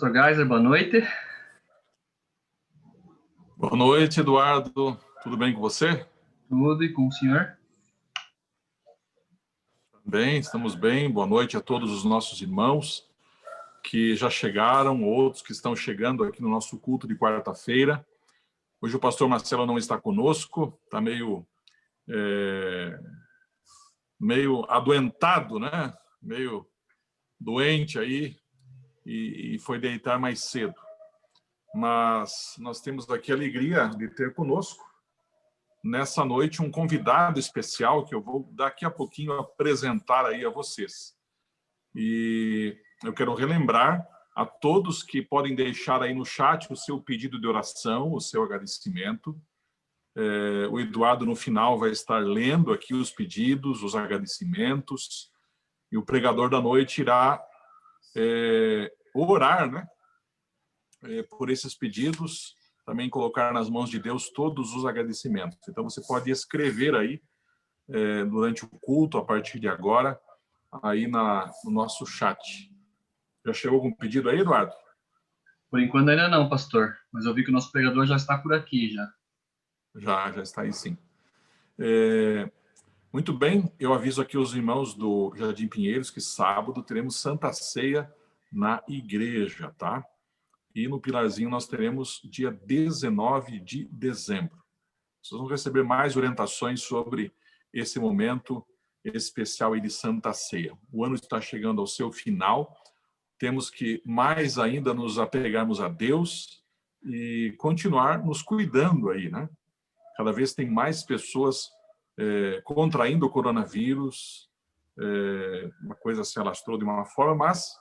Pastor Geiser, boa noite. Boa noite, Eduardo. Tudo bem com você? Tudo, e com o senhor? Bem, estamos bem. Boa noite a todos os nossos irmãos que já chegaram, outros que estão chegando aqui no nosso culto de quarta-feira. Hoje o pastor Marcelo não está conosco, está meio adoentado, né? Meio doente aí e foi deitar mais cedo. Mas nós temos aqui a alegria de ter conosco nessa noite um convidado especial que eu vou daqui a pouquinho apresentar aí a vocês. E eu quero relembrar a todos que podem deixar aí no chat o seu pedido de oração, o seu agradecimento. O Eduardo, no final, vai estar lendo aqui os pedidos, os agradecimentos, e o pregador da noite irá orar, né, por esses pedidos, também colocar nas mãos de Deus todos os agradecimentos. Então, você pode escrever aí, durante o culto, a partir de agora, aí no nosso chat. Já chegou algum pedido aí, Eduardo? Por enquanto ainda não, pastor. Mas eu vi que o nosso pregador já está por aqui, já. Já está aí, sim. Muito bem, eu aviso aqui os irmãos do Jardim Pinheiros que sábado teremos Santa Ceia na igreja, tá? E no Pilarzinho nós teremos dia 19 de dezembro. Vocês vão receber mais orientações sobre esse momento especial aí de Santa Ceia. O ano está chegando ao seu final, temos que mais ainda nos apegarmos a Deus e continuar nos cuidando aí, né? Cada vez tem mais pessoas contraindo o coronavírus, uma coisa se alastrou de uma forma, mas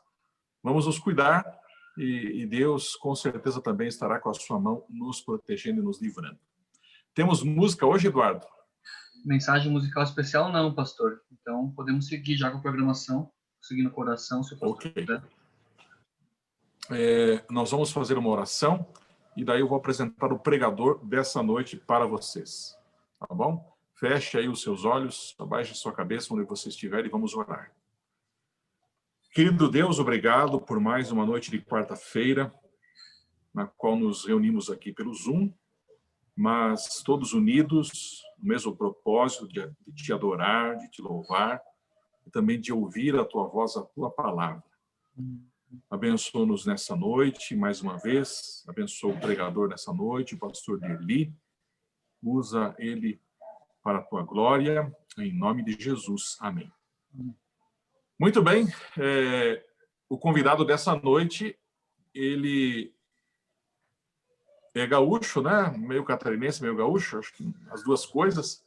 vamos nos cuidar e Deus com certeza também estará com a sua mão nos protegendo e nos livrando. Temos música hoje, Eduardo? Mensagem musical especial não, pastor. Então podemos seguir já com a programação, seguindo o coração, se o pastor quiser. Nós vamos fazer uma oração e daí eu vou apresentar o pregador dessa noite para vocês. Tá bom? Feche aí os seus olhos, abaixe a sua cabeça onde você estiver e vamos orar. Querido Deus, obrigado por mais uma noite de quarta-feira, na qual nos reunimos aqui pelo Zoom, mas todos unidos, no mesmo propósito de te adorar, de te louvar, e também de ouvir a tua voz, a tua palavra. Abençoa-nos nessa noite, mais uma vez, abençoa o pregador nessa noite, o pastor Derli, usa ele para a tua glória, em nome de Jesus. Amém. Muito bem, o convidado dessa noite, ele é gaúcho, né? Meio catarinense, meio gaúcho, acho que as duas coisas,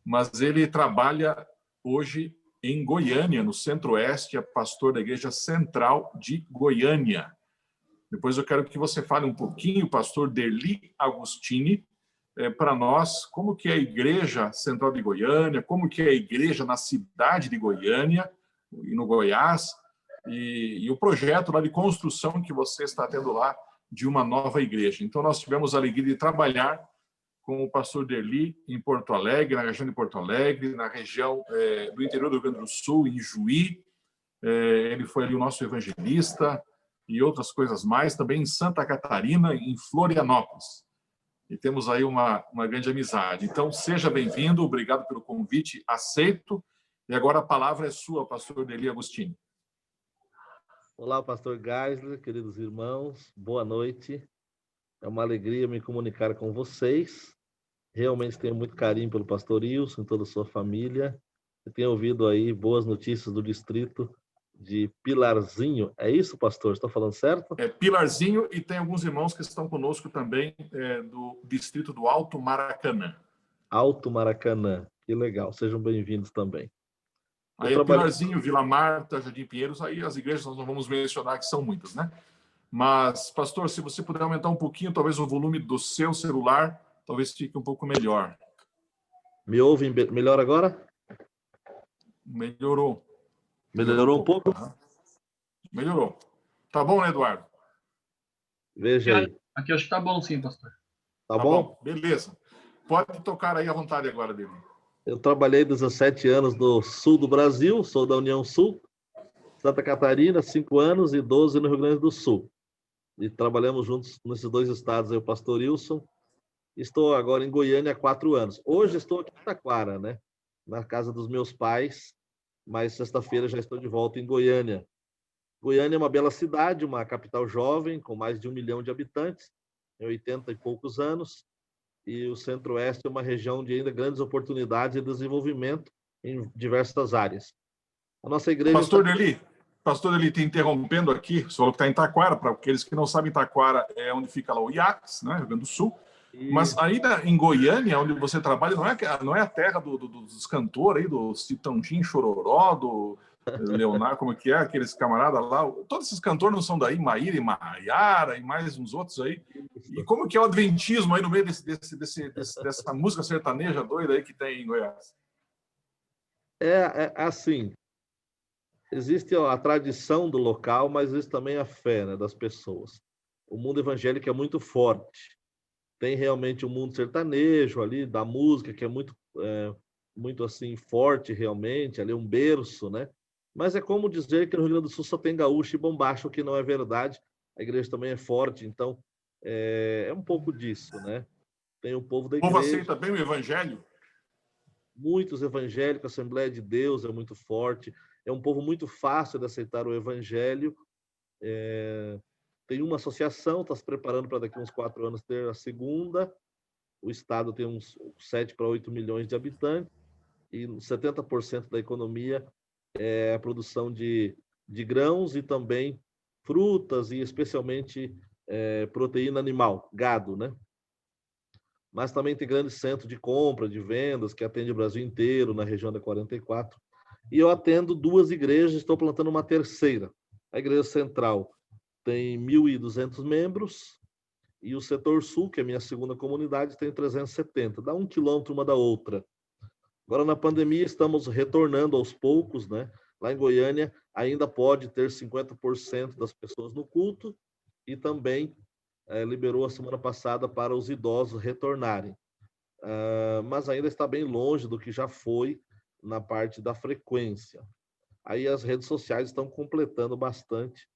mas ele trabalha hoje em Goiânia, no Centro-Oeste, é pastor da Igreja Central de Goiânia. Depois eu quero que você fale um pouquinho, pastor Derli Agostini, para nós, como que é a Igreja Central de Goiânia, como que é a igreja na cidade de Goiânia, e no Goiás, e o projeto lá de construção que você está tendo lá de uma nova igreja. Então, nós tivemos a alegria de trabalhar com o pastor Derli em Porto Alegre, na região de Porto Alegre, na região do interior do Rio Grande do Sul, em Juí. Ele foi ali o nosso evangelista e outras coisas mais, também em Santa Catarina, em Florianópolis. E temos aí uma grande amizade. Então, seja bem-vindo, obrigado pelo convite, aceito. E agora a palavra é sua, pastor Derli Agostini. Olá, pastor Geisler, queridos irmãos, boa noite. É uma alegria me comunicar com vocês. Realmente tenho muito carinho pelo pastor Wilson e toda a sua família. Eu tenho ouvido aí boas notícias do distrito de Pilarzinho. É isso, pastor? Estou falando certo? É Pilarzinho, e tem alguns irmãos que estão conosco também do distrito do Alto Maracanã. Alto Maracanã, que legal. Sejam bem-vindos também. Aí Pilarzinho, Vila Marta, Jardim Pinheiros, aí as igrejas nós não vamos mencionar, que são muitas, né? Mas, pastor, se você puder aumentar um pouquinho, talvez o volume do seu celular, talvez fique um pouco melhor. Me ouvem melhor agora? Melhorou. Melhorou um pouco? Melhorou. Tá bom, né, Eduardo? Veja aí. Aqui acho que tá bom sim, pastor. Tá bom? Beleza. Pode tocar aí à vontade agora, dele. Eu trabalhei 17 anos no sul do Brasil, sou da União Sul, Santa Catarina, 5 anos, e 12 no Rio Grande do Sul. E trabalhamos juntos nesses dois estados, eu e o pastor Wilson. Estou agora em Goiânia há 4 anos. Hoje estou aqui em Taquara, né? Na casa dos meus pais, mas sexta-feira já estou de volta em Goiânia. Goiânia é uma bela cidade, uma capital jovem, com mais de 1 milhão de habitantes, tem 80 e poucos anos, e o Centro-Oeste é uma região de ainda grandes oportunidades de desenvolvimento em diversas áreas. A nossa igreja... Pastor Derli, te interrompendo aqui, você falou que está em Taquara, para aqueles que não sabem, Taquara é onde fica lá o IACS, né, Rio Grande do Sul. Mas ainda em Goiânia, onde você trabalha, não é a terra dos cantores, aí, do Chitãozinho Chororó, Leonardo, como é que é? Aqueles camaradas lá. Todos esses cantores não são daí, Maíra e Maiara e mais uns outros aí. E como que é o adventismo aí no meio dessa música sertaneja doida aí que tem em Goiás? É assim, existe a tradição do local, mas existe também a fé, né, das pessoas. O mundo evangélico é muito forte. Tem realmente o mundo sertanejo ali, da música, que é muito assim, forte realmente, ali um berço, né? Mas é como dizer que no Rio Grande do Sul só tem gaúcho e bombacho, o que não é verdade. A igreja também é forte, então é um pouco disso, né? Tem o povo da O povo igreja, aceita bem o evangelho? muitos evangélicos, a Assembleia de Deus é muito forte, é um povo muito fácil de aceitar o evangelho. Tem uma associação, está se preparando para daqui a uns 4 anos ter a segunda. O estado tem uns 7 para 8 milhões de habitantes e 70% da economia é a produção de grãos e também frutas e especialmente proteína animal, gado, né? Mas também tem grandes centros de compra, de vendas, que atende o Brasil inteiro, na região da 44. E eu atendo 2 igrejas, estou plantando uma terceira. A Igreja Central tem 1.200 membros, e o Setor Sul, que é a minha segunda comunidade, tem 370. Dá 1 quilômetro uma da outra. Agora, na pandemia, estamos retornando aos poucos, né? Lá em Goiânia, ainda pode ter 50% das pessoas no culto e também liberou a semana passada para os idosos retornarem. Mas ainda está bem longe do que já foi na parte da frequência. Aí as redes sociais estão completando bastante,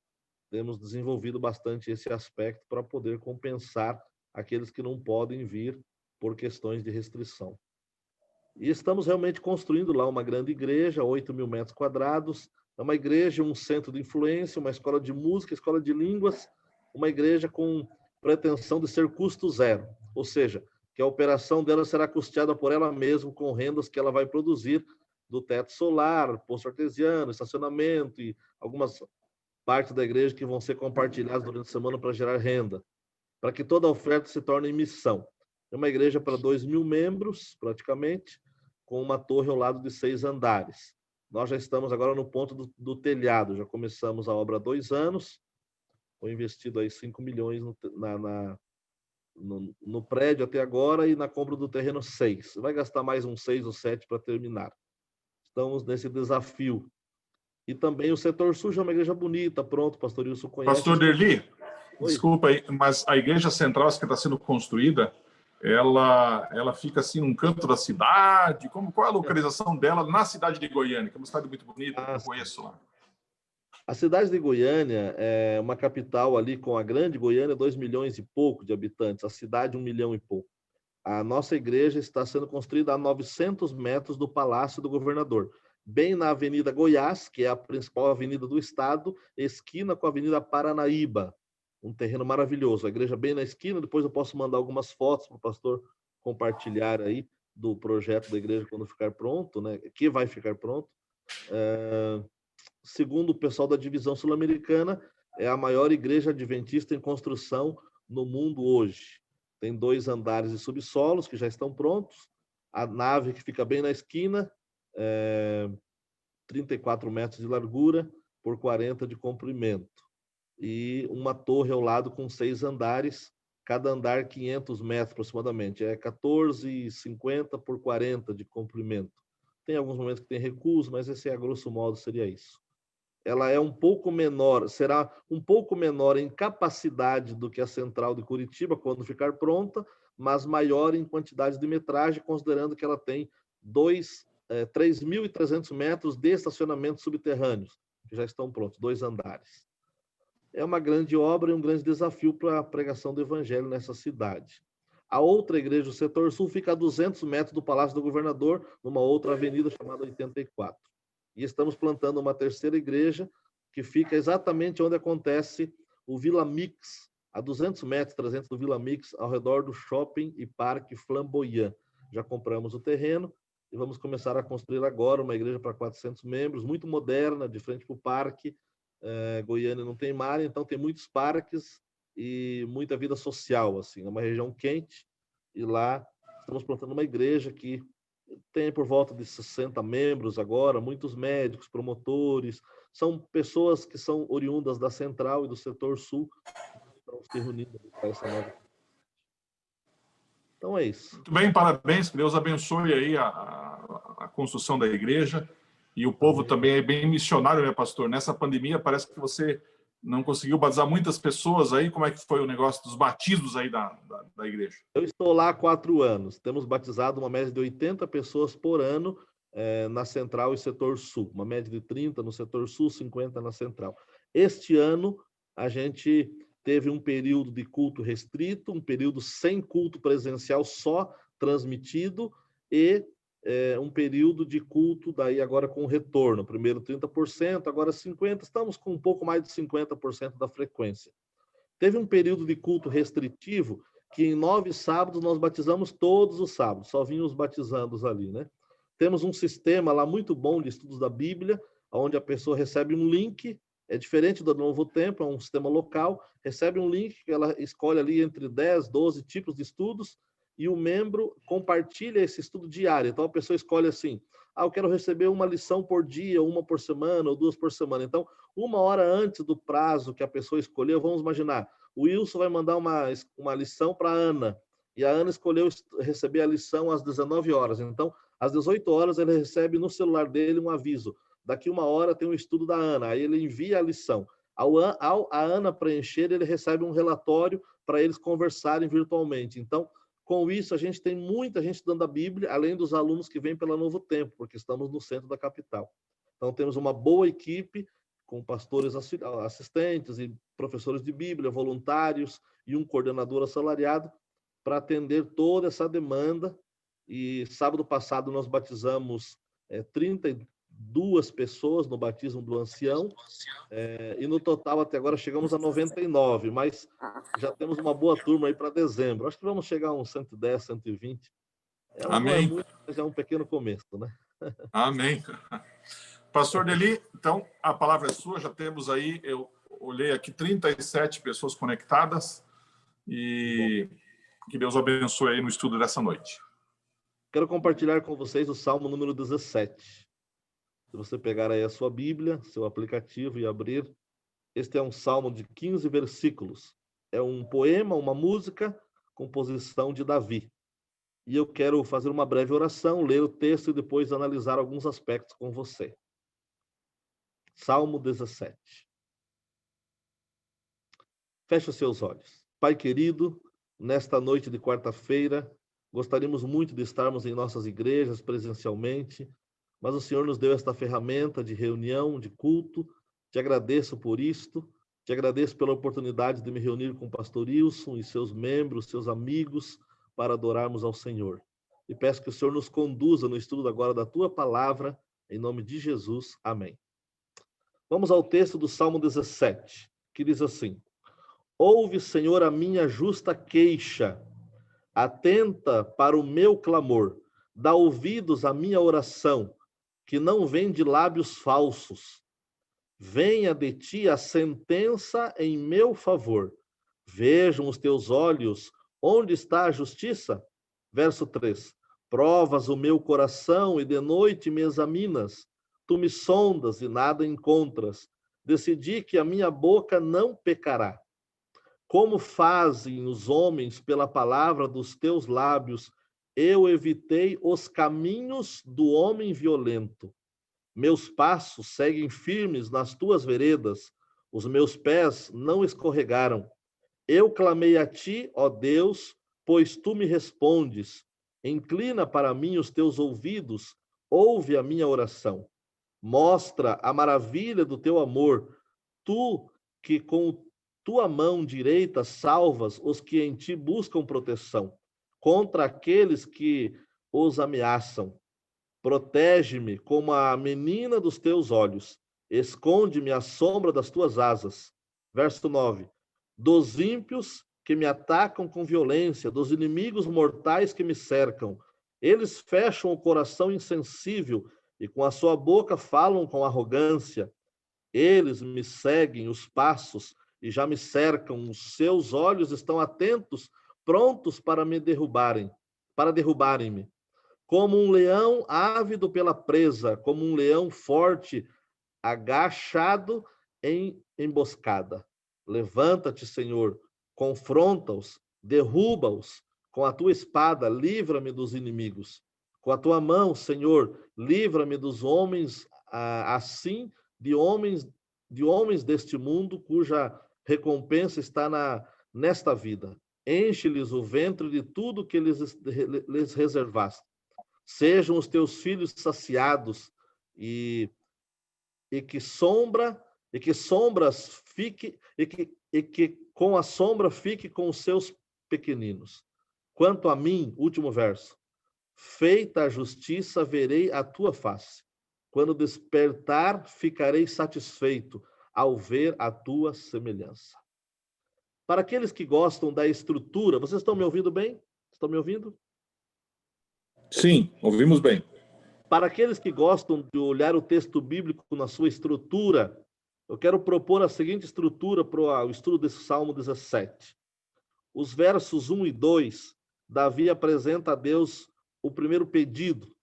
temos desenvolvido bastante esse aspecto para poder compensar aqueles que não podem vir por questões de restrição. E estamos realmente construindo lá uma grande igreja, 8.000 metros quadrados, é uma igreja, um centro de influência, uma escola de música, escola de línguas, uma igreja com pretensão de ser custo zero, ou seja, que a operação dela será custeada por ela mesma com rendas que ela vai produzir do teto solar, poço artesiano, estacionamento e algumas partes da igreja que vão ser compartilhadas durante a semana para gerar renda, para que toda a oferta se torne missão. É uma igreja para 2.000 membros, praticamente, com uma torre ao lado de 6 andares. Nós já estamos agora no ponto do telhado, já começamos a obra há 2 anos, foi investido aí 5 milhões no prédio até agora e na compra do terreno 6. Vai gastar mais uns 6 ou 7 para terminar. Estamos nesse desafio. E também o Setor Sul é uma igreja bonita, pronto, o pastor Wilson conhece. Pastor Derli, Oi. desculpa aí, mas a igreja central que está sendo construída, ela fica assim num canto da cidade? Qual é a localização dela na cidade de Goiânia, que é uma cidade muito bonita, que eu conheço lá? A cidade de Goiânia é uma capital ali com a grande Goiânia, 2 milhões e pouco de habitantes, a cidade 1 milhão e pouco. A nossa igreja está sendo construída a 900 metros do Palácio do Governador, bem na Avenida Goiás, que é a principal avenida do estado, esquina com a Avenida Paranaíba, um terreno maravilhoso. A igreja bem na esquina, depois eu posso mandar algumas fotos para o pastor compartilhar aí do projeto da igreja quando ficar pronto, né? Que vai ficar pronto. Segundo o pessoal da divisão sul-americana, é a maior igreja adventista em construção no mundo hoje. Tem 2 andares e subsolos que já estão prontos, a nave que fica bem na esquina, 34 metros de largura por 40 de comprimento. E uma torre ao lado com 6 andares, cada andar 500 metros aproximadamente. É 14,50 por 40 de comprimento. Tem alguns momentos que tem recuos, mas esse, a grosso modo, seria isso. Ela é um pouco menor, será um pouco menor em capacidade do que a central de Curitiba, quando ficar pronta, mas maior em quantidade de metragem, considerando que ela tem 3.300 metros de estacionamentos subterrâneos, que já estão prontos, 2 andares. É uma grande obra e um grande desafio para a pregação do evangelho nessa cidade. A outra igreja, o Setor Sul, fica a 200 metros do Palácio do Governador, numa outra avenida chamada 84. E estamos plantando uma terceira igreja que fica exatamente onde acontece o Vila Mix, a 200 metros, 300 do Vila Mix, ao redor do Shopping e Parque Flamboyant. Já compramos o terreno e vamos começar a construir agora uma igreja para 400 membros, muito moderna, de frente para o parque. Goiânia não tem mar, então tem muitos parques e muita vida social, assim. É uma região quente e lá estamos plantando uma igreja que tem por volta de 60 membros agora, muitos médicos, promotores, são pessoas que são oriundas da Central e do Setor Sul, que estão se reunindo para essa nova. Então é isso. Muito bem, parabéns, que Deus abençoe aí a construção da igreja, e o povo também é bem missionário, né, pastor? Nessa pandemia parece que você não conseguiu batizar muitas pessoas aí. Como é que foi o negócio dos batismos aí da igreja? Eu estou lá há 4 anos. Temos batizado uma média de 80 pessoas por ano na Central e Setor Sul. Uma média de 30 no Setor Sul, 50 na Central. Este ano, a gente teve um período de culto restrito, um período sem culto presencial, só transmitido, e um período de culto, daí agora com retorno. Primeiro 30%, agora 50%, estamos com um pouco mais de 50% da frequência. Teve um período de culto restritivo, que em 9 sábados nós batizamos todos os sábados, só vinham os batizandos ali, né? Temos um sistema lá muito bom de estudos da Bíblia, onde a pessoa recebe um link, é diferente do Novo Tempo, é um sistema local, recebe um link que ela escolhe ali entre 10, 12 tipos de estudos, e o membro compartilha esse estudo diário. Então, a pessoa escolhe assim, eu quero receber uma lição por dia, uma por semana, ou 2 por semana. Então, 1 hora antes do prazo que a pessoa escolheu, vamos imaginar, o Wilson vai mandar uma lição para a Ana, e a Ana escolheu receber a lição às 19 horas. Então, às 18 horas, ele recebe no celular dele um aviso. Daqui 1 hora tem um estudo da Ana, aí ele envia a lição. Ao a Ana preencher, ele recebe um relatório para eles conversarem virtualmente. Então, com isso, a gente tem muita gente estudando a Bíblia, além dos alunos que vêm pela Novo Tempo, porque estamos no centro da capital. Então, temos uma boa equipe, com pastores assistentes e professores de Bíblia, voluntários e um coordenador assalariado, para atender toda essa demanda. E sábado passado nós batizamos 32 pessoas no batismo do ancião, e no total até agora chegamos a 99, mas já temos uma boa turma aí para dezembro. Acho que vamos chegar a uns 110, 120. Amém. Não é muito, mas é um pequeno começo, né? Amém. Pastor Deli, então a palavra é sua. Já temos aí, eu olhei aqui, 37 pessoas conectadas, e que Deus abençoe aí no estudo dessa noite. Quero compartilhar com vocês o Salmo número 17. Se você pegar aí a sua Bíblia, seu aplicativo e abrir, este é um salmo de 15 versículos. É um poema, uma música, composição de Davi. E eu quero fazer uma breve oração, ler o texto e depois analisar alguns aspectos com você. Salmo 17. Feche os seus olhos. Pai querido, nesta noite de quarta-feira, gostaríamos muito de estarmos em nossas igrejas presencialmente, mas o Senhor nos deu esta ferramenta de reunião, de culto. Te agradeço por isto, te agradeço pela oportunidade de me reunir com o pastor Wilson e seus membros, seus amigos, para adorarmos ao Senhor. E peço que o Senhor nos conduza no estudo agora da tua palavra, em nome de Jesus. Amém. Vamos ao texto do Salmo 17, que diz assim: Ouve, Senhor, a minha justa queixa, atenta para o meu clamor, dá ouvidos à minha oração, que não vem de lábios falsos. Venha de ti a sentença em meu favor. Vejam os teus olhos onde está a justiça. Verso 3. Provas o meu coração e de noite me examinas. Tu me sondas e nada encontras. Decidi que a minha boca não pecará. Como fazem os homens pela palavra dos teus lábios, eu evitei os caminhos do homem violento. Meus passos seguem firmes nas tuas veredas, os meus pés não escorregaram. Eu clamei a ti, ó Deus, pois tu me respondes. Inclina para mim os teus ouvidos, ouve a minha oração. Mostra a maravilha do teu amor, tu que com tua mão direita salvas os que em ti buscam proteção, contra aqueles que os ameaçam. Protege-me como a menina dos teus olhos, esconde-me à sombra das tuas asas. Verso 9. Dos ímpios que me atacam com violência, dos inimigos mortais que me cercam. Eles fecham o coração insensível e com a sua boca falam com arrogância. Eles me seguem os passos e já me cercam, os seus olhos estão atentos, prontos para me derrubarem, para derrubarem-me. Como um leão ávido pela presa, como um leão forte, agachado em emboscada. Levanta-te, Senhor, confronta-os, derruba-os com a tua espada, livra-me dos inimigos. Com a tua mão, Senhor, livra-me dos homens, assim, de homens deste mundo, cuja recompensa está nesta vida. Enche-lhes o ventre de tudo que lhes reservaste. Sejam os teus filhos saciados e que sombras fique e que com a sombra fique com os seus pequeninos. Quanto a mim, último verso, feita a justiça, verei a tua face. Quando despertar, ficarei satisfeito ao ver a tua semelhança. Para aqueles que gostam da estrutura, vocês estão me ouvindo bem? Estão me ouvindo? Sim, ouvimos bem. Para aqueles que gostam de olhar o texto bíblico na sua estrutura, eu quero propor a seguinte estrutura para o estudo desse Salmo 17. Os versos 1 e 2, Davi apresenta a Deus o primeiro pedido,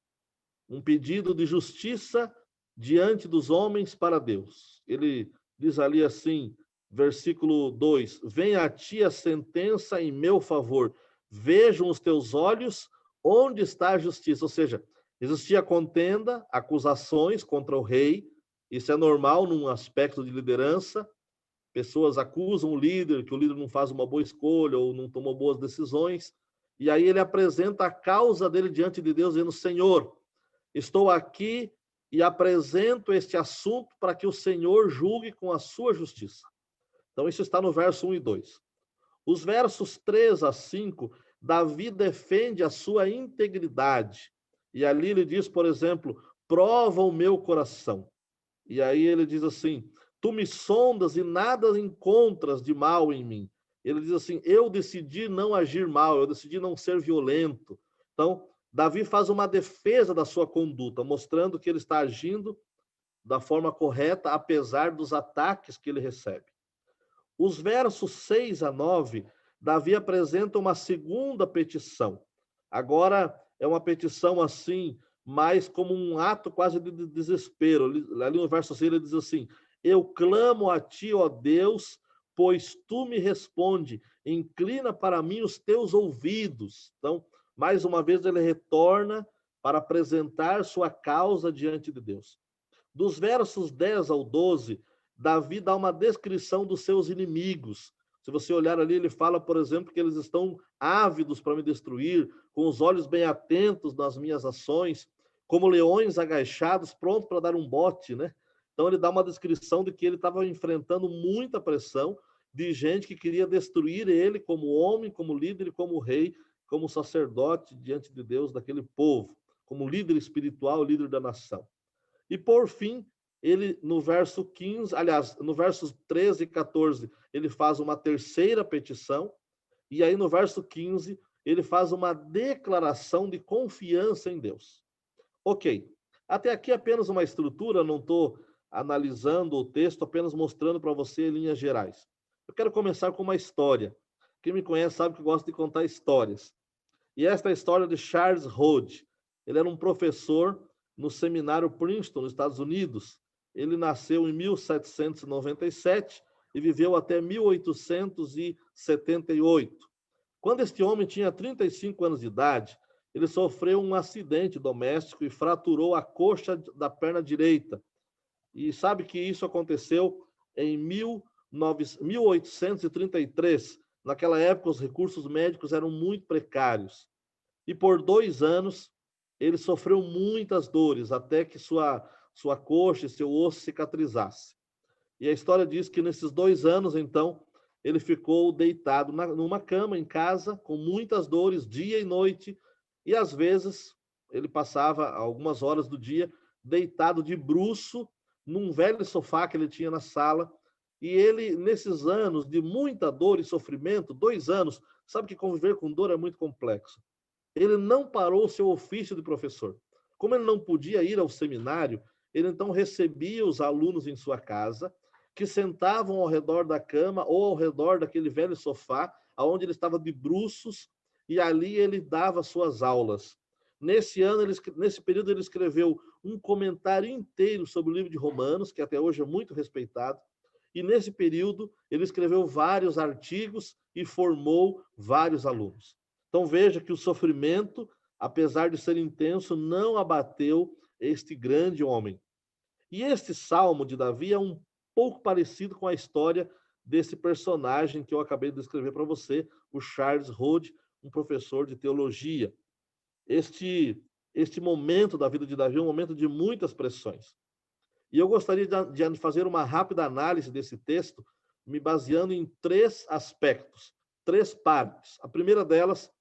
um pedido de justiça diante dos homens para Deus. Ele diz ali assim, versículo 2, venha a ti a sentença em meu favor, vejam os teus olhos onde está a justiça. Ou seja, existia contenda, acusações contra o rei, isso é normal num aspecto de liderança, pessoas acusam o líder, que o líder não faz uma boa escolha ou não tomou boas decisões, e aí ele apresenta a causa dele diante de Deus, dizendo, Senhor, estou aqui e apresento este assunto para que o Senhor julgue com a sua justiça. Então, isso está no verso 1 e 2. Os versos 3 a 5, Davi defende a sua integridade. E ali ele diz, por exemplo, prova o meu coração. E aí ele diz assim, tu me sondas e nada encontras de mal em mim. Ele diz assim, eu decidi não agir mal, eu decidi não ser violento. Então, Davi faz uma defesa da sua conduta, mostrando que ele está agindo da forma correta, apesar dos ataques que ele recebe. Os versos 6 a 9, Davi apresenta uma segunda petição. Agora é uma petição assim, mais como um ato quase de desespero. Ali no verso 6 ele diz assim, eu clamo a ti, ó Deus, pois tu me responde, inclina para mim os teus ouvidos. Então, mais uma vez ele retorna para apresentar sua causa diante de Deus. Dos versos 10 ao 12, Davi dá uma descrição dos seus inimigos. Se você olhar ali, ele fala, por exemplo, que eles estão ávidos para me destruir, com os olhos bem atentos nas minhas ações, como leões agachados, prontos para dar um bote, né? Então ele dá uma descrição de que ele estava enfrentando muita pressão de gente que queria destruir ele como homem, como líder e como rei, como sacerdote diante de Deus daquele povo, como líder espiritual, líder da nação. E por fim, ele no verso 15, aliás, no versos 13 e 14, ele faz uma terceira petição, e aí no verso 15, ele faz uma declaração de confiança em Deus. Ok, até aqui apenas uma estrutura, não estou analisando o texto, apenas mostrando para você em linhas gerais. Eu quero começar com uma história. Quem me conhece sabe que eu gosto de contar histórias. E esta é a história de Charles Hodge. Ele era um professor no seminário Princeton, nos Estados Unidos. Ele nasceu em 1797 e viveu até 1878. Quando este homem tinha 35 anos de idade, ele sofreu um acidente doméstico e fraturou a coxa da perna direita. E sabe que isso aconteceu em 1833. Naquela época, os recursos médicos eram muito precários. E por 2 anos, ele sofreu muitas dores, até que sua coxa e seu osso cicatrizasse. E a história diz que nesses 2 anos, então, ele ficou deitado numa cama em casa, com muitas dores, dia e noite, e às vezes ele passava algumas horas do dia deitado de bruço num velho sofá que ele tinha na sala. E ele, nesses anos de muita dor e sofrimento, 2 anos, sabe que conviver com dor é muito complexo. Ele não parou o seu ofício de professor. Como ele não podia ir ao seminário, ele então recebia os alunos em sua casa, que sentavam ao redor da cama ou ao redor daquele velho sofá, onde ele estava de bruços, e ali ele dava suas aulas. Nesse período, ele escreveu um comentário inteiro sobre o livro de Romanos, que até hoje é muito respeitado. E nesse período, ele escreveu vários artigos e formou vários alunos. Então, veja que o sofrimento, apesar de ser intenso, não abateu este grande homem. E este salmo de Davi é um pouco parecido com a história desse personagem que eu acabei de descrever para você, o Charles Rhodes, um professor de teologia. Este momento da vida de Davi é um momento de muitas pressões. E eu gostaria de fazer uma rápida análise desse texto, me baseando em 3 aspectos, 3 partes. A primeira delas,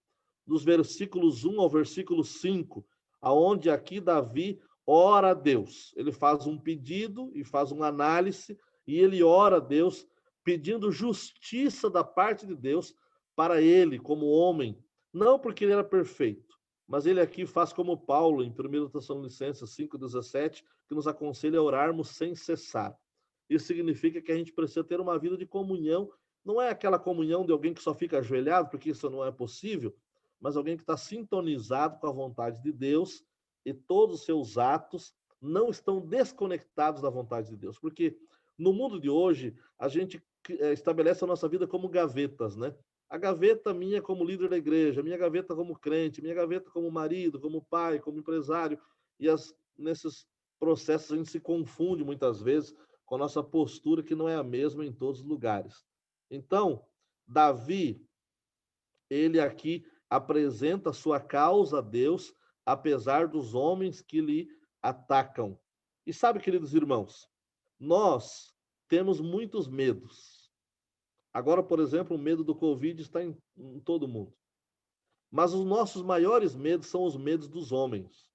dos versículos 1 ao versículo 5, aonde aqui Davi ora a Deus. Ele faz um pedido e faz uma análise, e ele ora a Deus, pedindo justiça da parte de Deus para ele, como homem. Não porque ele era perfeito, mas ele aqui faz como Paulo, em 1 Tessalonicenses 5,17, que nos aconselha a orarmos sem cessar. Isso significa que a gente precisa ter uma vida de comunhão. Não é aquela comunhão de alguém que só fica ajoelhado, porque isso não é possível, mas alguém que está sintonizado com a vontade de Deus e todos os seus atos não estão desconectados da vontade de Deus. Porque no mundo de hoje, a gente estabelece a nossa vida como gavetas, né? A gaveta minha como líder da igreja, minha gaveta como crente, minha gaveta como marido, como pai, como empresário. E nesses processos a gente se confunde muitas vezes com a nossa postura, que não é a mesma em todos os lugares. Então, Davi, ele aqui apresenta a sua causa a Deus, apesar dos homens que lhe atacam. E sabe, queridos irmãos, nós temos muitos medos. Agora, por exemplo, o medo do Covid está em todo mundo. Mas os nossos maiores medos são os medos dos homens.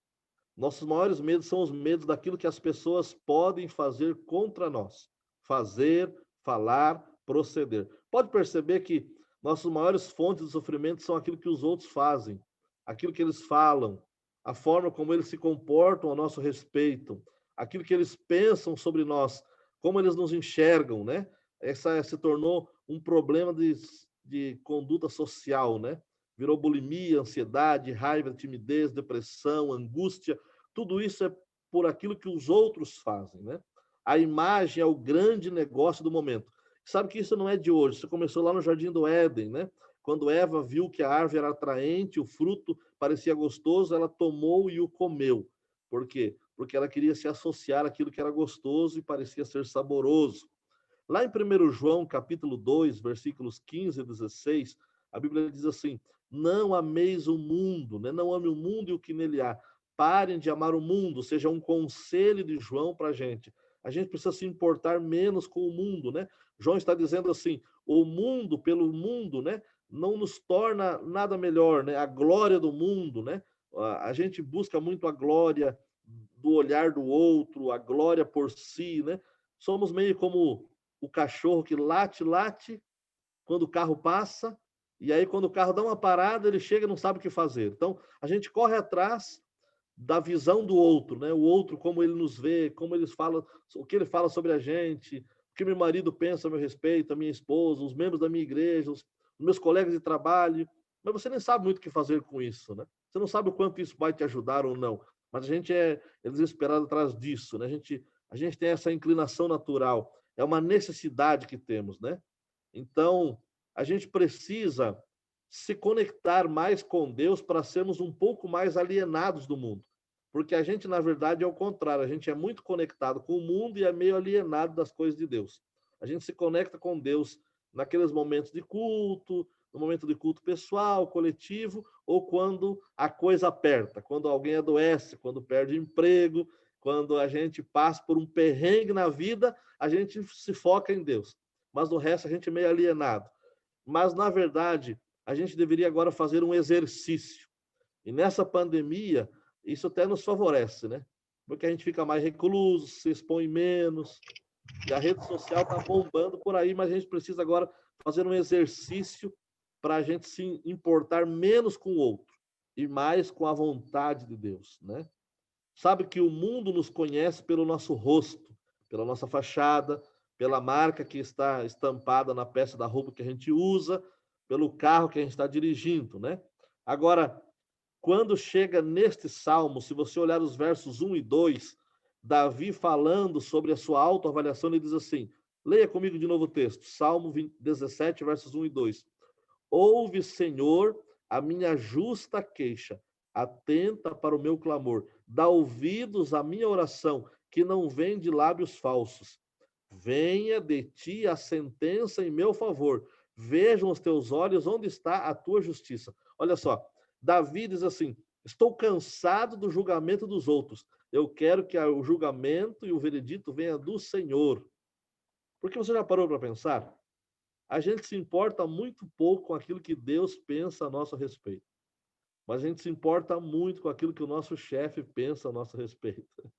Nossos maiores medos são os medos daquilo que as pessoas podem fazer contra nós. Fazer, falar, proceder. Pode perceber que nossas maiores fontes de sofrimento são aquilo que os outros fazem, aquilo que eles falam, a forma como eles se comportam a nosso respeito, aquilo que eles pensam sobre nós, como eles nos enxergam, né? Essa se tornou um problema de conduta social, né? Virou bulimia, ansiedade, raiva, timidez, depressão, angústia. Tudo isso é por aquilo que os outros fazem, né? A imagem é o grande negócio do momento. Sabe que isso não é de hoje. Isso começou lá no Jardim do Éden, né? Quando Eva viu que a árvore era atraente, o fruto parecia gostoso, ela tomou e o comeu. Por quê? Porque ela queria se associar àquilo que era gostoso e parecia ser saboroso. Lá em 1 João, capítulo 2, versículos 15 e 16, a Bíblia diz assim: não ameis o mundo, né? Não ame o mundo e o que nele há. Parem de amar o mundo, seja um conselho de João para a gente. A gente precisa se importar menos com o mundo, né? João está dizendo assim: o mundo, pelo mundo, né? Não nos torna nada melhor, né? A glória do mundo, né? A gente busca muito a glória do olhar do outro, a glória por si, né? Somos meio como o cachorro que late quando o carro passa, e aí quando o carro dá uma parada, ele chega e não sabe o que fazer. Então, a gente corre atrás da visão do outro, né? O outro, como ele nos vê, como eles falam, o que ele fala sobre a gente, o que meu marido pensa a meu respeito, a minha esposa, os membros da minha igreja, os meus colegas de trabalho. Mas você nem sabe muito o que fazer com isso, né? Você não sabe o quanto isso vai te ajudar ou não. Mas a gente é desesperado atrás disso, né? A gente tem essa inclinação natural. É uma necessidade que temos, né? Então, a gente precisa se conectar mais com Deus para sermos um pouco mais alienados do mundo. Porque a gente, na verdade, é o contrário. A gente é muito conectado com o mundo e é meio alienado das coisas de Deus. A gente se conecta com Deus naqueles momentos de culto, no momento de culto pessoal, coletivo, ou quando a coisa aperta, quando alguém adoece, quando perde emprego, quando a gente passa por um perrengue na vida, a gente se foca em Deus. Mas no resto a gente é meio alienado. Mas, na verdade, a gente deveria agora fazer um exercício. E nessa pandemia, isso até nos favorece, né? Porque a gente fica mais recluso, se expõe menos, e a rede social está bombando por aí, mas a gente precisa agora fazer um exercício para a gente se importar menos com o outro e mais com a vontade de Deus, né? Sabe que o mundo nos conhece pelo nosso rosto, pela nossa fachada, pela marca que está estampada na peça da roupa que a gente usa, pelo carro que a gente está dirigindo, né? Agora, quando chega neste salmo, se você olhar os versos 1 e 2, Davi falando sobre a sua autoavaliação, ele diz assim, leia comigo de novo o texto, Salmo 17, versos 1 e 2. Ouve, Senhor, a minha justa queixa, atenta para o meu clamor, dá ouvidos à minha oração, que não vem de lábios falsos. Venha de ti a sentença em meu favor, vejam os teus olhos onde está a tua justiça. Olha só, Davi diz assim, estou cansado do julgamento dos outros, eu quero que o julgamento e o veredito venha do Senhor. Porque você já parou para pensar? A gente se importa muito pouco com aquilo que Deus pensa a nosso respeito. Mas a gente se importa muito com aquilo que o nosso chefe pensa a nosso respeito.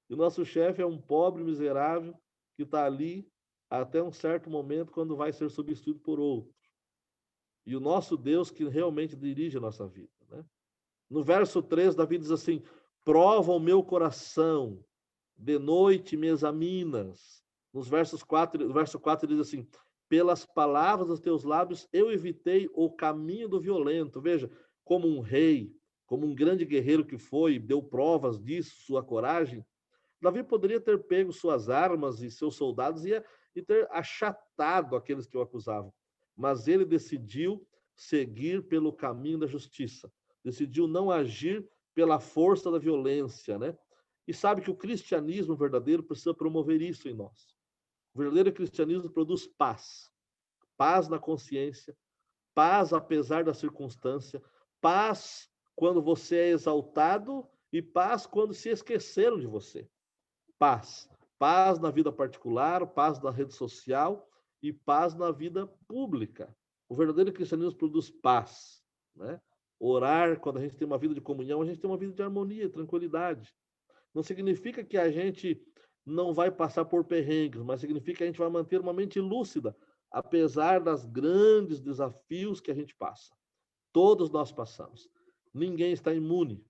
E o nosso chefe é um pobre miserável que está ali até um certo momento quando vai ser substituído por outro. E o nosso Deus que realmente dirige a nossa vida. Né? No verso 3, Davi diz assim, prova o meu coração, de noite me examinas. No verso 4 diz assim, pelas palavras dos teus lábios eu evitei o caminho do violento. Veja, como um rei, como um grande guerreiro que foi, deu provas disso, sua coragem, Davi poderia ter pego suas armas e seus soldados e ter achatado aqueles que o acusavam. Mas ele decidiu seguir pelo caminho da justiça. Decidiu não agir pela força da violência, né? E sabe que o cristianismo verdadeiro precisa promover isso em nós. O verdadeiro cristianismo produz paz. Paz na consciência, paz apesar da circunstância, paz quando você é exaltado e paz quando se esqueceram de você. Paz. Paz na vida particular, paz na rede social e paz na vida pública. O verdadeiro cristianismo produz paz. Né? Orar, quando a gente tem uma vida de comunhão, a gente tem uma vida de harmonia, tranquilidade. Não significa que a gente não vai passar por perrengues, mas significa que a gente vai manter uma mente lúcida, apesar das grandes desafios que a gente passa. Todos nós passamos. Ninguém está imune.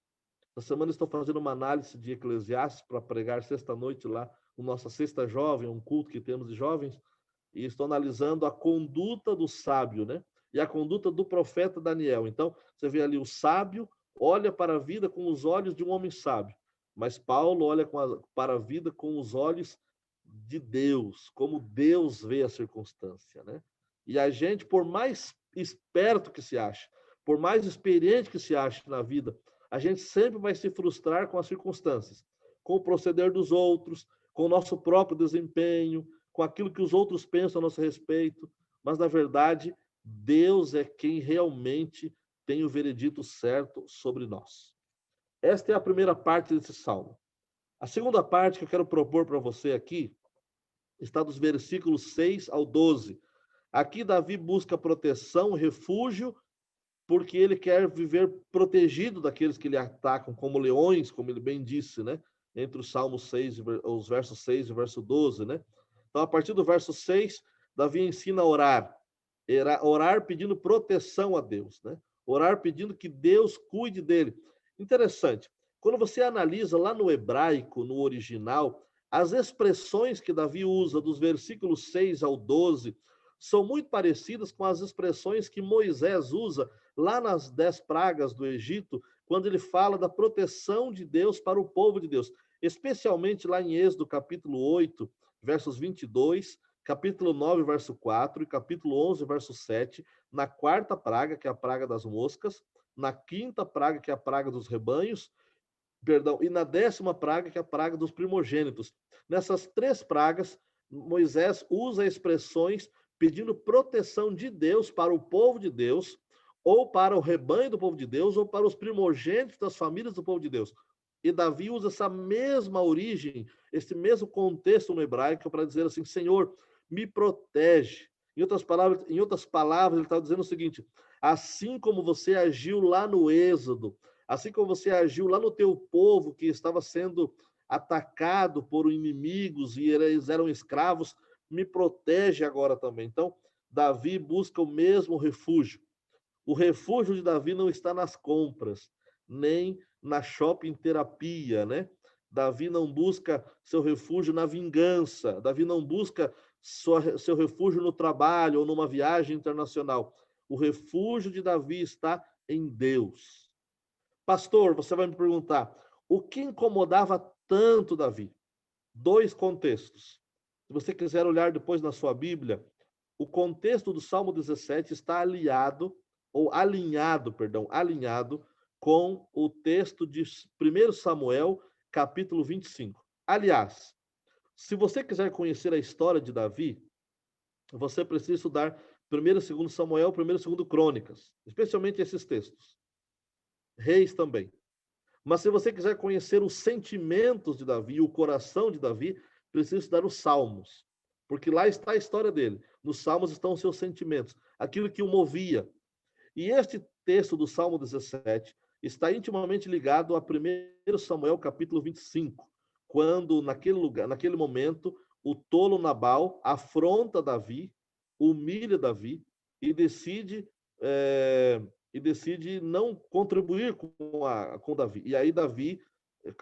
Essa semana estou fazendo uma análise de Eclesiastes para pregar sexta-noite lá, no nossa Sexta Jovem, um culto que temos de jovens, e estou analisando a conduta do sábio, né? E a conduta do profeta Daniel. Então, você vê ali o sábio olha para a vida com os olhos de um homem sábio, mas Paulo olha para a vida com os olhos de Deus, como Deus vê a circunstância, né? E a gente, por mais esperto que se ache, por mais experiente que se ache na vida, a gente sempre vai se frustrar com as circunstâncias, com o proceder dos outros, com o nosso próprio desempenho, com aquilo que os outros pensam a nosso respeito, mas, na verdade, Deus é quem realmente tem o veredito certo sobre nós. Esta é a primeira parte desse salmo. A segunda parte que eu quero propor para você aqui está dos versículos 6 ao 12. Aqui Davi busca proteção, refúgio, porque ele quer viver protegido daqueles que lhe atacam, como leões, como ele bem disse, né? Entre os Salmos 6, os versos 6 e verso 12, né? Então, a partir do verso 6, Davi ensina a orar. Orar pedindo proteção a Deus, né? Orar pedindo que Deus cuide dele. Interessante. Quando você analisa lá no hebraico, no original, as expressões que Davi usa dos versículos 6 ao 12 são muito parecidas com as expressões que Moisés usa lá nas 10 pragas do Egito, quando ele fala da proteção de Deus para o povo de Deus, especialmente lá em Êxodo capítulo 8, versos 22, capítulo 9, verso 4 e capítulo 11, verso 7, na quarta praga, que é a praga das moscas, na quinta praga, que é a praga dos rebanhos, perdão, e na 10ª praga, que é a praga dos primogênitos. Nessas 3 pragas, Moisés usa expressões pedindo proteção de Deus para o povo de Deus, ou para o rebanho do povo de Deus, ou para os primogênitos das famílias do povo de Deus. E Davi usa essa mesma origem, esse mesmo contexto no hebraico para dizer assim, Senhor, me protege. Em outras palavras, ele está dizendo o seguinte, assim como você agiu lá no Êxodo, assim como você agiu lá no teu povo que estava sendo atacado por inimigos e eles eram escravos, me protege agora também. Então, Davi busca o mesmo refúgio. O refúgio de Davi não está nas compras, nem na shopping terapia, né? Davi não busca seu refúgio na vingança. Davi não busca seu refúgio no trabalho ou numa viagem internacional. O refúgio de Davi está em Deus. Pastor, você vai me perguntar, o que incomodava tanto Davi? 2 contextos. Se você quiser olhar depois na sua Bíblia, o contexto do Salmo 17 está alinhado com o texto de 1 Samuel, capítulo 25. Aliás, se você quiser conhecer a história de Davi, você precisa estudar 1º e 2º Samuel, 1º e 2º Crônicas, especialmente esses textos. Reis também. Mas se você quiser conhecer os sentimentos de Davi, o coração de Davi, precisa estudar os Salmos, porque lá está a história dele. Nos Salmos estão os seus sentimentos, aquilo que o movia. E este texto do Salmo 17 está intimamente ligado a 1 Samuel capítulo 25, quando naquele momento, o tolo Nabal afronta Davi, humilha Davi e decide não contribuir com Davi. E aí Davi,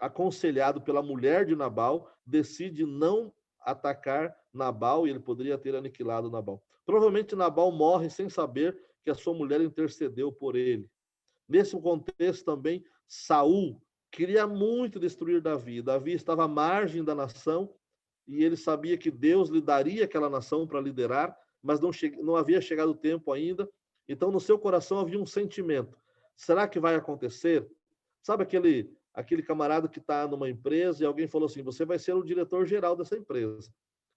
aconselhado pela mulher de Nabal, decide não atacar Nabal, e ele poderia ter aniquilado Nabal. Provavelmente Nabal morre sem saber que a sua mulher intercedeu por ele. Nesse contexto também, Saul queria muito destruir Davi. Davi estava à margem da nação e ele sabia que Deus lhe daria aquela nação para liderar, mas não havia chegado o tempo ainda. Então, no seu coração havia um sentimento. Será que vai acontecer? Sabe aquele camarada que está numa empresa e alguém falou assim, você vai ser o diretor-geral dessa empresa.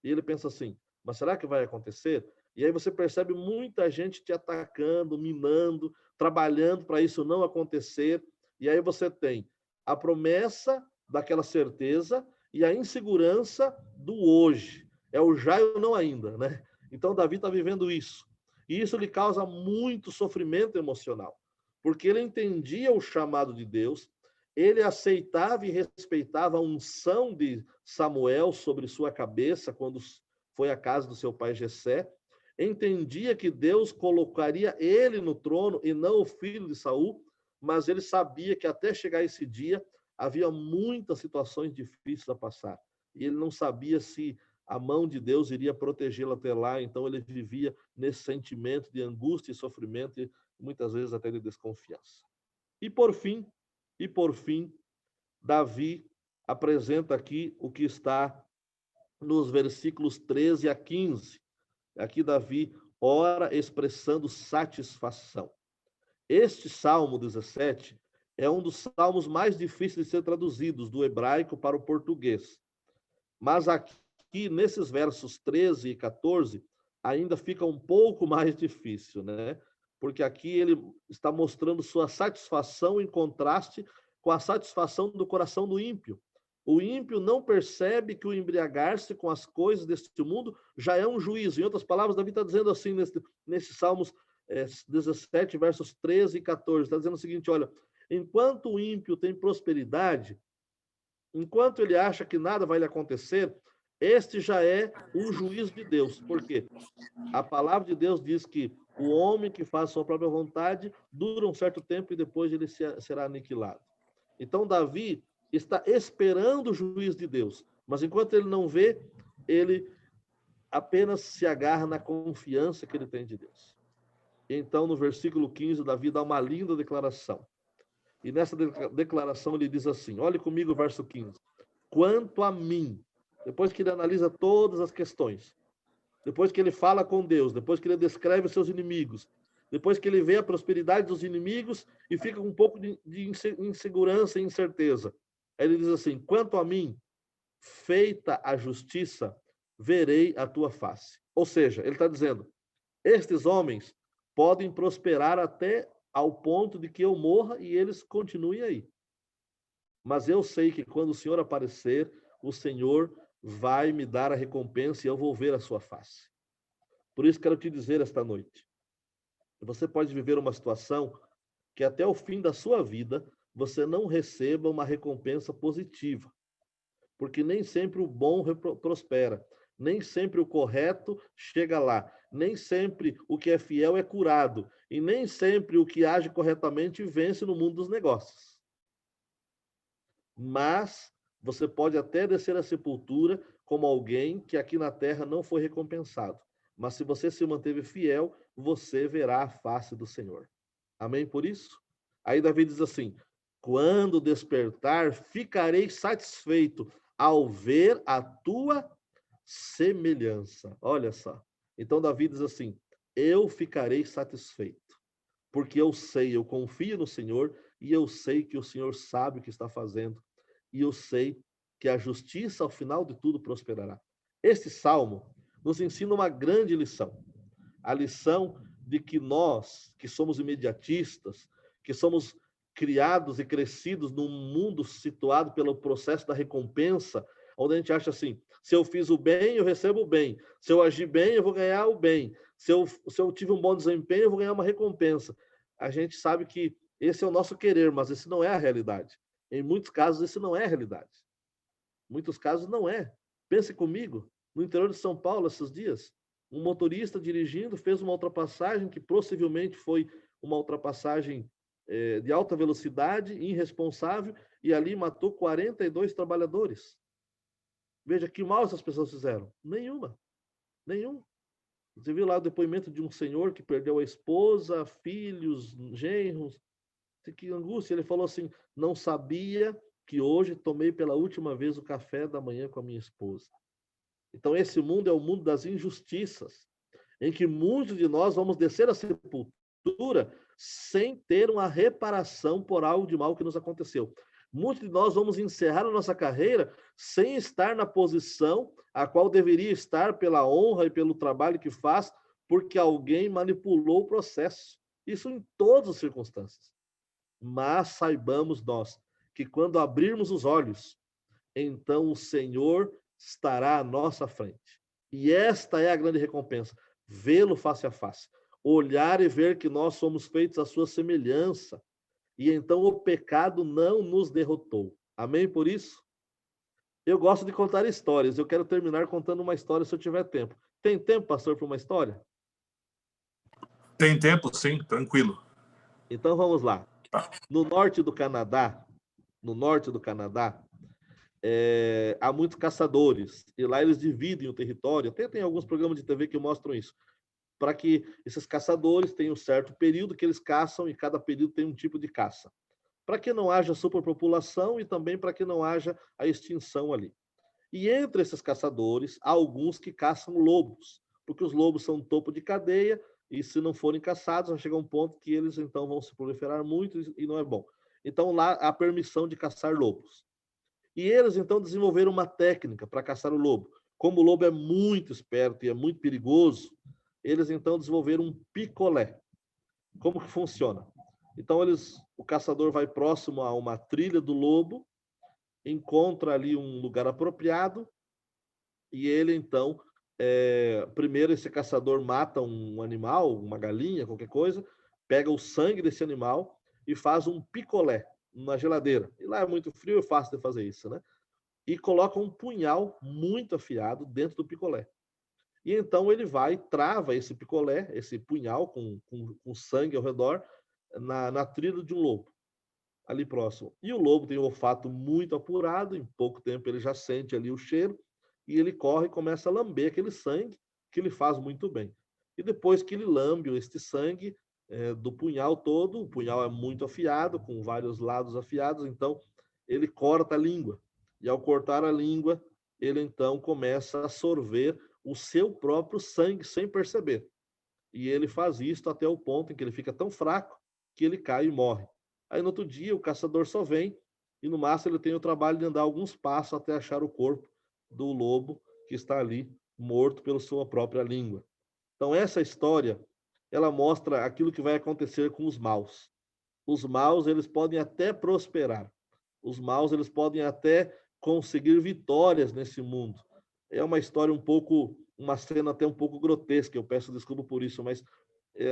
E ele pensa assim, mas será que vai acontecer? E aí você percebe muita gente te atacando, minando, trabalhando para isso não acontecer. E aí você tem a promessa daquela certeza e a insegurança do hoje. É o já e o não ainda, né? Então, Davi está vivendo isso. E isso lhe causa muito sofrimento emocional, porque ele entendia o chamado de Deus, ele aceitava e respeitava a unção de Samuel sobre sua cabeça quando foi à casa do seu pai Jessé, entendia que Deus colocaria ele no trono e não o filho de Saul, mas ele sabia que até chegar esse dia havia muitas situações difíceis a passar. E ele não sabia se a mão de Deus iria protegê-lo até lá, então ele vivia nesse sentimento de angústia e sofrimento e muitas vezes até de desconfiança. E por fim, Davi apresenta aqui o que está nos versículos 13 a 15. Aqui Davi ora expressando satisfação. Este Salmo 17 é um dos salmos mais difíceis de ser traduzidos do hebraico para o português. Mas aqui, nesses versos 13 e 14, ainda fica um pouco mais difícil, né? Porque aqui ele está mostrando sua satisfação em contraste com a satisfação do coração do ímpio. O ímpio não percebe que o embriagar-se com as coisas deste mundo já é um juízo. Em outras palavras, Davi está dizendo assim, nesse Salmos 17, versos 13 e 14, está dizendo o seguinte, olha, enquanto o ímpio tem prosperidade, enquanto ele acha que nada vai lhe acontecer, este já é um juízo de Deus. Por quê? A palavra de Deus diz que o homem que faz sua própria vontade dura um certo tempo e depois ele será aniquilado. Então, Davi está esperando o juízo de Deus, mas enquanto ele não vê, ele apenas se agarra na confiança que ele tem de Deus. Então, no versículo 15, Davi dá uma linda declaração. E nessa declaração ele diz assim, olhe comigo o verso 15. Quanto a mim, depois que ele analisa todas as questões, depois que ele fala com Deus, depois que ele descreve os seus inimigos, depois que ele vê a prosperidade dos inimigos e fica com um pouco de insegurança e incerteza. Aí ele diz assim, quanto a mim, feita a justiça, verei a tua face. Ou seja, ele está dizendo, estes homens podem prosperar até ao ponto de que eu morra e eles continuem aí. Mas eu sei que quando o Senhor aparecer, o Senhor vai me dar a recompensa e eu vou ver a sua face. Por isso quero te dizer esta noite, você pode viver uma situação que até o fim da sua vida você não receba uma recompensa positiva, porque nem sempre o bom prospera, nem sempre o correto chega lá, nem sempre o que é fiel é curado, e nem sempre o que age corretamente vence no mundo dos negócios. Mas você pode até descer à sepultura como alguém que aqui na terra não foi recompensado. Mas se você se manteve fiel, você verá a face do Senhor. Amém por isso? Aí Davi diz assim, Quando despertar, ficarei satisfeito ao ver a tua semelhança. Olha só. Então, Davi diz assim: eu ficarei satisfeito, porque eu sei, eu confio no Senhor e eu sei que o Senhor sabe o que está fazendo e eu sei que a justiça, ao final de tudo, prosperará. Este salmo nos ensina uma grande lição. A lição de que nós, que somos imediatistas, que somos criados e crescidos num mundo situado pelo processo da recompensa, onde a gente acha assim: se eu fiz o bem, eu recebo o bem. Se eu agir bem, eu vou ganhar o bem. Se eu tive um bom desempenho, eu vou ganhar uma recompensa. A gente sabe que esse é o nosso querer, mas esse não é a realidade. Em muitos casos, esse não é a realidade. Em muitos casos, não é. Pense comigo, no interior de São Paulo, esses dias, um motorista dirigindo fez uma ultrapassagem que possivelmente foi uma ultrapassagem de alta velocidade, irresponsável, e ali matou 42 trabalhadores. Veja que mal essas pessoas fizeram. Nenhuma. Nenhum. Você viu lá o depoimento de um senhor que perdeu a esposa, filhos, genros. Que angústia. Ele falou assim: não sabia que hoje tomei pela última vez o café da manhã com a minha esposa. Então, esse mundo é o mundo das injustiças, em que muitos de nós vamos descer à sepultura sem ter uma reparação por algo de mal que nos aconteceu. Muitos de nós vamos encerrar a nossa carreira sem estar na posição a qual deveria estar pela honra e pelo trabalho que faz, porque alguém manipulou o processo. Isso em todas as circunstâncias. Mas saibamos nós que quando abrirmos os olhos, então o Senhor estará à nossa frente. E esta é a grande recompensa, vê-lo face a face, olhar e ver que nós somos feitos à sua semelhança, e então o pecado não nos derrotou. Amém por isso? Eu gosto de contar histórias, eu quero terminar contando uma história se eu tiver tempo. Tem tempo, pastor, para uma história? Tem tempo, sim, tranquilo. Então vamos lá. No norte do Canadá, há muitos caçadores, e lá eles dividem o território. Até tem alguns programas de TV que mostram isso, para que esses caçadores tenham um certo período que eles caçam, e cada período tem um tipo de caça, para que não haja superpopulação e também para que não haja a extinção ali. E entre esses caçadores, há alguns que caçam lobos, porque os lobos são topo de cadeia, e se não forem caçados, vai chegar um ponto que eles então vão se proliferar muito e não é bom. Então lá há permissão de caçar lobos. E eles então desenvolveram uma técnica para caçar o lobo. Como o lobo é muito esperto e é muito perigoso, eles então desenvolveram um picolé. Como que funciona? Então o caçador vai próximo a uma trilha do lobo, encontra ali um lugar apropriado e ele então, primeiro esse caçador mata um animal, uma galinha, qualquer coisa, pega o sangue desse animal e faz um picolé na geladeira. E lá é muito frio, é fácil de fazer isso, né? E coloca um punhal muito afiado dentro do picolé. E então ele vai, trava esse picolé, esse punhal com sangue ao redor, na trilha de um lobo, ali próximo. E o lobo tem um olfato muito apurado, em pouco tempo ele já sente ali o cheiro, e ele corre e começa a lamber aquele sangue, que ele faz muito bem. E depois que ele lambe este sangue do punhal todo, o punhal é muito afiado, com vários lados afiados, então ele corta a língua. E ao cortar a língua, ele então começa a sorver o seu próprio sangue sem perceber. E ele faz isso até o ponto em que ele fica tão fraco que ele cai e morre. Aí no outro dia o caçador só vem e no máximo ele tem o trabalho de andar alguns passos até achar o corpo do lobo que está ali morto pela sua própria língua. Então essa história, ela mostra aquilo que vai acontecer com os maus. Os maus, eles podem até prosperar. Os maus, eles podem até conseguir vitórias nesse mundo. É uma história uma cena até um pouco grotesca, eu peço desculpa por isso, mas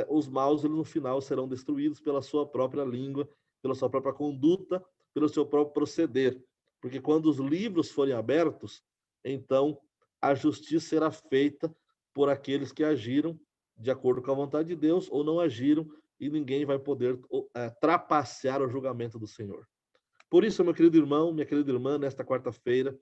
os maus, eles, no final, serão destruídos pela sua própria língua, pela sua própria conduta, pelo seu próprio proceder. Porque quando os livros forem abertos, então a justiça será feita por aqueles que agiram de acordo com a vontade de Deus ou não agiram, e ninguém vai poder trapacear o julgamento do Senhor. Por isso, meu querido irmão, minha querida irmã, nesta quarta-feira,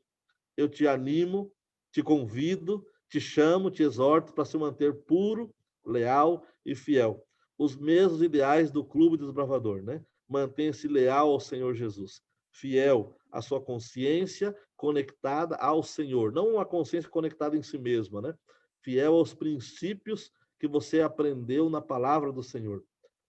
eu te animo, te convido, te chamo, te exorto para se manter puro, leal e fiel. Os mesmos ideais do Clube Desbravador, né? Mantenha-se leal ao Senhor Jesus, fiel à sua consciência conectada ao Senhor, não uma consciência conectada em si mesma, né? Fiel aos princípios que você aprendeu na palavra do Senhor,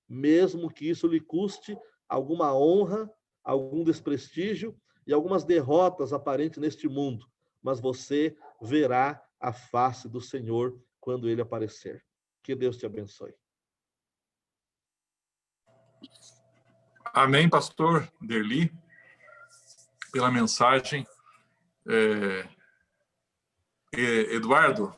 mesmo que isso lhe custe alguma honra, algum desprestígio e algumas derrotas aparentes neste mundo, mas você verá a face do Senhor quando ele aparecer. Que Deus te abençoe. Amém, pastor Derli, pela mensagem. Eduardo,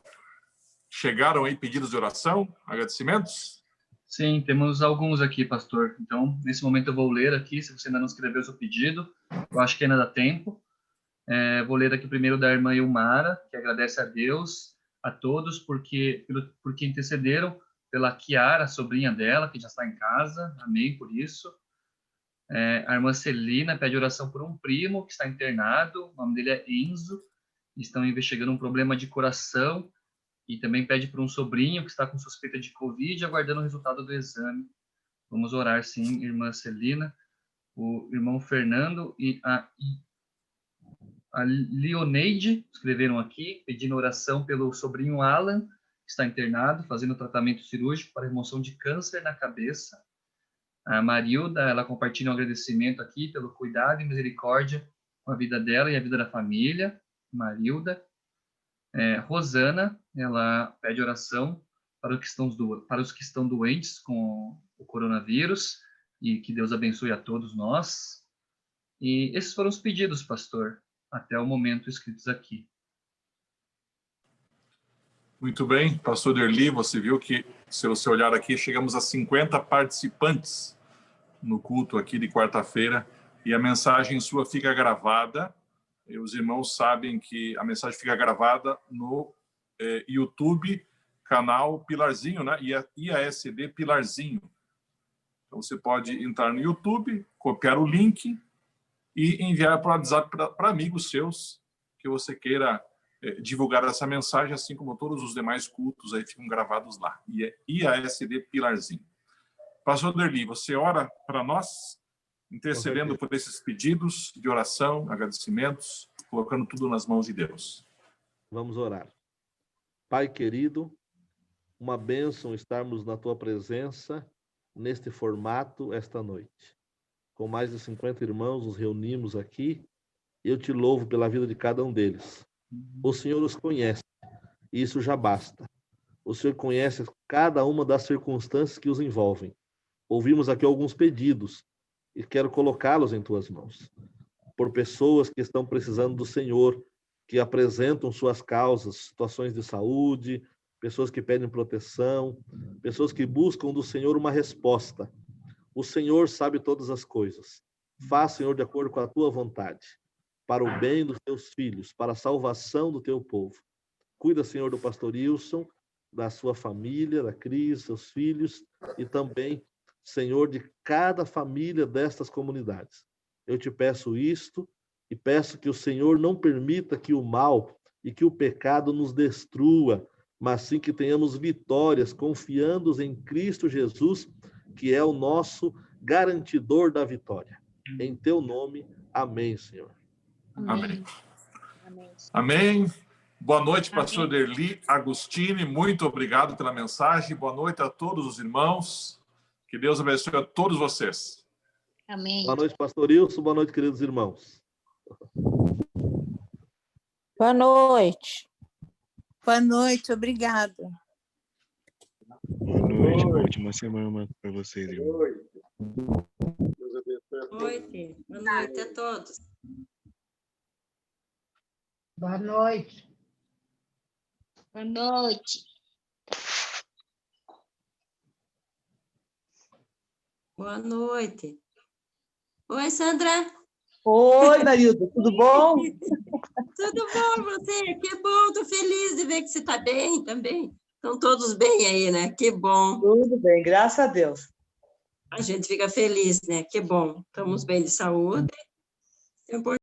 chegaram aí pedidos de oração, agradecimentos? Sim, temos alguns aqui, pastor. Então, nesse momento eu vou ler aqui, se você ainda não escreveu o seu pedido, eu acho que ainda dá tempo. Vou ler aqui primeiro da irmã Ilmara, que agradece a Deus, a todos, porque intercederam pela Kiara, a sobrinha dela, que já está em casa. Amém por isso. A irmã Celina pede oração por um primo que está internado, o nome dele é Enzo. Estão investigando um problema de coração e também pede por um sobrinho que está com suspeita de Covid, aguardando o resultado do exame. Vamos orar, sim, irmã Celina. O irmão Fernando e a Leoneide escreveram aqui, pedindo oração pelo sobrinho Alan, que está internado, fazendo tratamento cirúrgico para remoção de câncer na cabeça. A Marilda, ela compartilha um agradecimento aqui pelo cuidado e misericórdia com a vida dela e a vida da família. Marilda. Rosana, ela pede oração para os que estão doentes com o coronavírus e que Deus abençoe a todos nós. E esses foram os pedidos, pastor, até o momento escritos aqui. Muito bem, pastor Derli, você viu que, se você olhar aqui, chegamos a 50 participantes no culto aqui de quarta-feira e a mensagem sua fica gravada. E os irmãos sabem que a mensagem fica gravada no YouTube, canal Pilarzinho, né? IASD Pilarzinho. Então, você pode entrar no YouTube, copiar o link e enviar para o WhatsApp para amigos seus que você queira divulgar essa mensagem, assim como todos os demais cultos aí ficam gravados lá. E é IASD Pilarzinho. Pastor Derli, você ora para nós, intercedendo por esses pedidos de oração, agradecimentos, colocando tudo nas mãos de Deus. Vamos orar. Pai querido, uma bênção estarmos na tua presença neste formato esta noite. Com mais de 50 irmãos nos reunimos aqui. Eu te louvo pela vida de cada um deles. O Senhor os conhece, e isso já basta. O Senhor conhece cada uma das circunstâncias que os envolvem. Ouvimos aqui alguns pedidos e quero colocá-los em tuas mãos. Por pessoas que estão precisando do Senhor, que apresentam suas causas, situações de saúde, pessoas que pedem proteção, pessoas que buscam do Senhor uma resposta. O Senhor sabe todas as coisas. Faz, Senhor, de acordo com a tua vontade, para o bem dos teus filhos, para a salvação do teu povo. Cuida, Senhor, do pastor Wilson, da sua família, da Cris, seus filhos, e também, Senhor, de cada família destas comunidades. Eu te peço isto e peço que o Senhor não permita que o mal e que o pecado nos destrua, mas sim que tenhamos vitórias, confiando em Cristo Jesus, que é o nosso garantidor da vitória. Em teu nome, amém, Senhor. Amém. Amém. Boa noite, pastor Derli Agostini. Muito obrigado pela mensagem. Boa noite a todos os irmãos. Que Deus abençoe a todos vocês. Amém. Boa noite, pastor Wilson. Boa noite, queridos irmãos. Boa noite. Boa noite, obrigada. Boa noite, uma ótima semana para vocês, irmão. Boa noite a todos. Boa noite. Boa noite. Boa noite. Oi, Sandra. Oi, Nailda, tudo bom? Tudo bom, você? Que bom, estou feliz de ver que você está bem também. Estão todos bem aí, né? Que bom. Tudo bem, graças a Deus. A gente fica feliz, né? Que bom. Estamos bem de saúde. É importante.